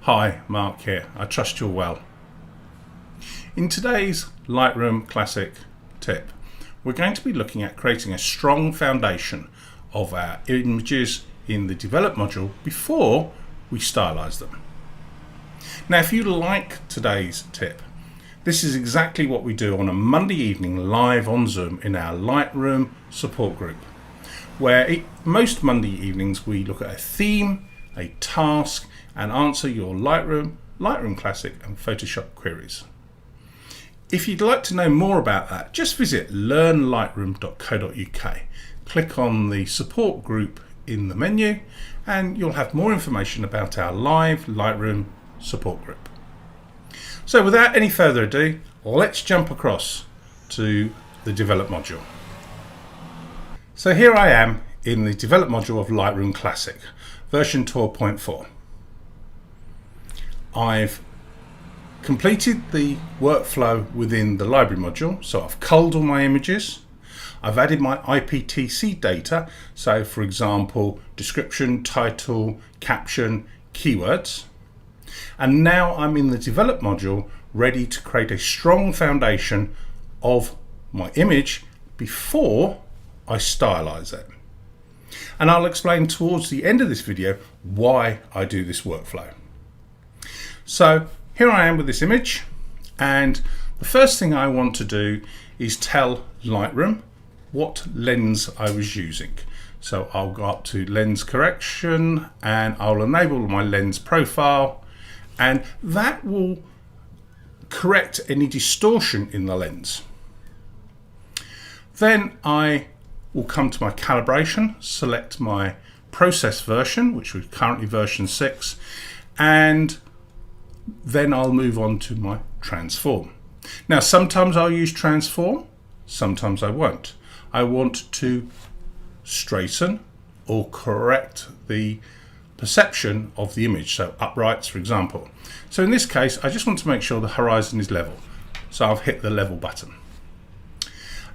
Hi, Mark here. I trust you're well. In today's Lightroom Classic tip, we're going to be looking at creating a strong foundation of our images in the Develop module before we stylize them. Now, if you like today's tip, this is exactly what we do on a Monday evening live on Zoom in our Lightroom support group, where most Monday evenings we look at a theme, a task, and answer your Lightroom Classic and Photoshop queries. If you'd like to know more about that, just visit learnlightroom.co.uk. Click on the support group in the menu and you'll have more information about our live Lightroom support group. So without any further ado, let's jump across to the Develop module. So here I am in the Develop module of Lightroom Classic, version 12.4. I've completed the workflow within the library module, so I've culled all my images, I've added my IPTC data, so for example description, title, caption, keywords, and now I'm in the Develop module ready to create a strong foundation of my image before I stylize it. And I'll explain towards the end of this video why I do this workflow. So here I am with this image, and the first thing I want to do is tell Lightroom what lens I was using. So I'll go up to lens correction and I'll enable my lens profile, and that will correct any distortion in the lens. Then I will come to my calibration, select my process version, which is currently version 6, and then I'll move on to my transform. Now sometimes I'll use transform, sometimes I won't. I want to straighten or correct the perception of the image, so uprights for example. So in this case I just want to make sure the horizon is level, so I've hit the level button.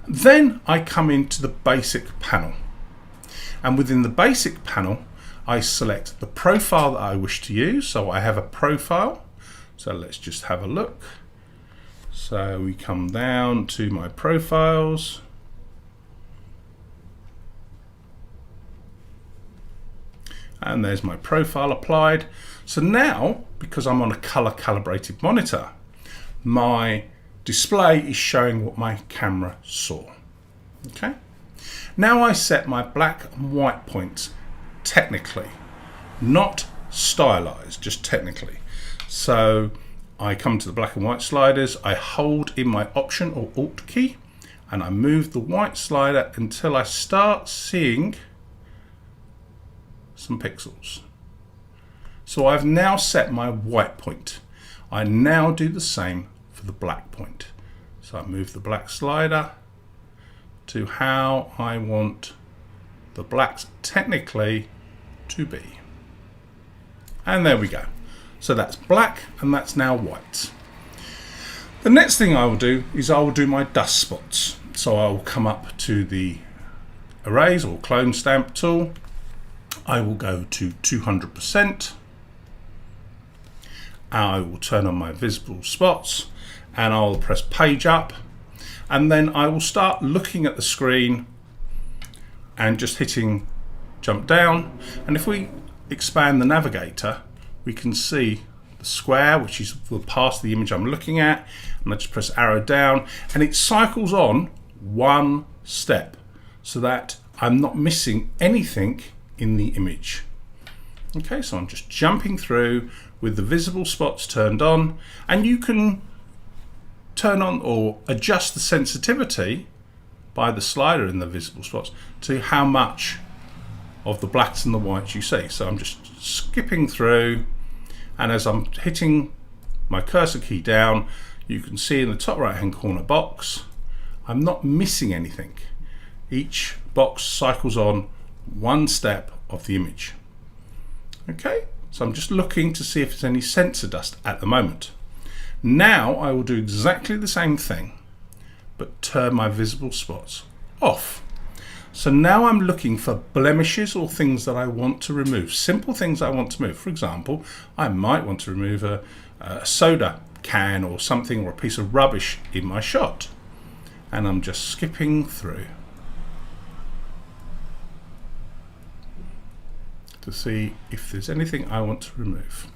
Then I come into the basic panel, and within the basic panel I select the profile that I wish to use. So I have a profile, so let's just have a look. So we come down to my profiles, and there's my profile applied. So now, because I'm on a color calibrated monitor, my display is showing what my camera saw. Okay. Now I set my black and white points technically, not stylized, just technically. So I come to the black and white sliders, I hold in my Option or Alt key, and I move the white slider until I start seeing some pixels. So I've now set my white point. I now do the same for the black point. So I move the black slider to how I want the blacks technically to be. And there we go. So that's black and that's now white. The next thing I will do is I will do my dust spots. So I will come up to the erase or clone stamp tool. I will go to 200%. I will turn on my visible spots and I'll press page up, and then I will start looking at the screen and just hitting jump down. And if we expand the navigator, we can see the square, which is will pass the image I'm looking at, and I just press arrow down and it cycles on one step so that I'm not missing anything in the image. Okay, so I'm just jumping through with the visible spots turned on, and you can turn on or adjust the sensitivity by the slider in the visible spots to how much of the blacks and the whites you see. So I'm just skipping through, and as I'm hitting my cursor key down, you can see in the top right hand corner box, I'm not missing anything. Each box cycles on one step of the image. Okay, so I'm just looking to see if there's any sensor dust at the moment. Now I will do exactly the same thing, but turn my visible spots off. So now I'm looking for blemishes or things that I want to remove, simple things I want to remove. For example, I might want to remove a soda can or something, or a piece of rubbish in my shot. And I'm just skipping through to see if there's anything I want to remove.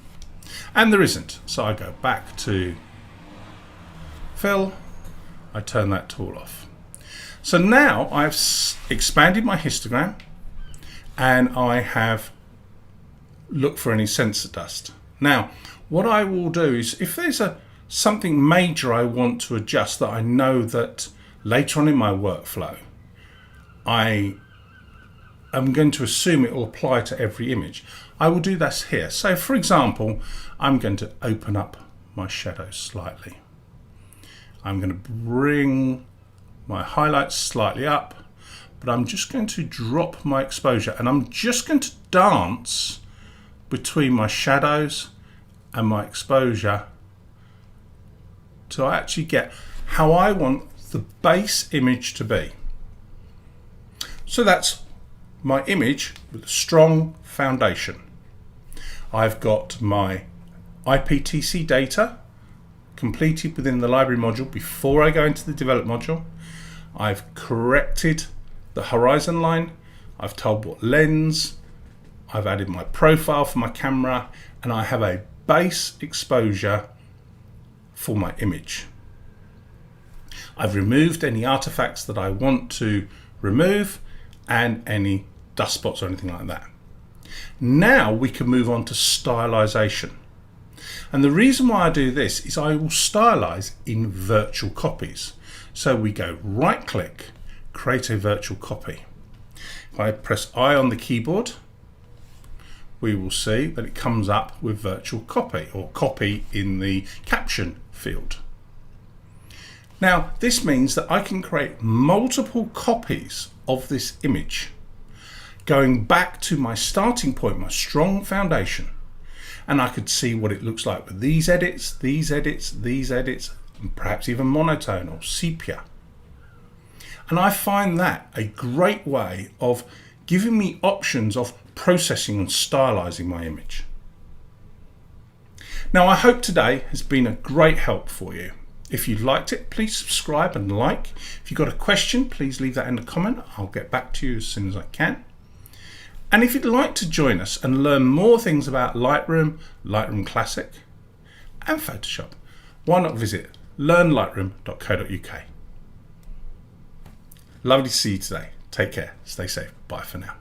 And there isn't. So I go back to fill, I turn that tool off. So now I've expanded my histogram and I have looked for any sensor dust. Now, what I will do is, if there's something major I want to adjust that I know that later on in my workflow, I am going to assume it will apply to every image, I will do that here. So for example, I'm going to open up my shadows slightly. I'm going to bring my highlights slightly up, but I'm just going to drop my exposure, and I'm just going to dance between my shadows and my exposure to actually get how I want the base image to be. So that's my image with a strong foundation. I've got my IPTC data completed within the library module before I go into the develop module. I've corrected the horizon line. I've told what lens. I've added my profile for my camera, and I have a base exposure for my image. I've removed any artifacts that I want to remove and any dust spots or anything like that. Now we can move on to stylization. And the reason why I do this is I will stylize in virtual copies. So we go right click, create a virtual copy. If I press I on the keyboard, we will see that it comes up with virtual copy, or copy in the caption field. Now this means that I can create multiple copies of this image, going back to my starting point, my strong foundation, and I could see what it looks like with these edits, these edits, these edits, and perhaps even monotone or sepia. And I find that a great way of giving me options of processing and stylizing my image. Now I hope today has been a great help for you. If you liked it, please subscribe and like. If you've got a question, please leave that in the comment. I'll get back to you as soon as I can. And if you'd like to join us and learn more things about Lightroom, Lightroom Classic and Photoshop, why not visit learnlightroom.co.uk. Lovely to see you today. Take care. Stay safe. Bye for now.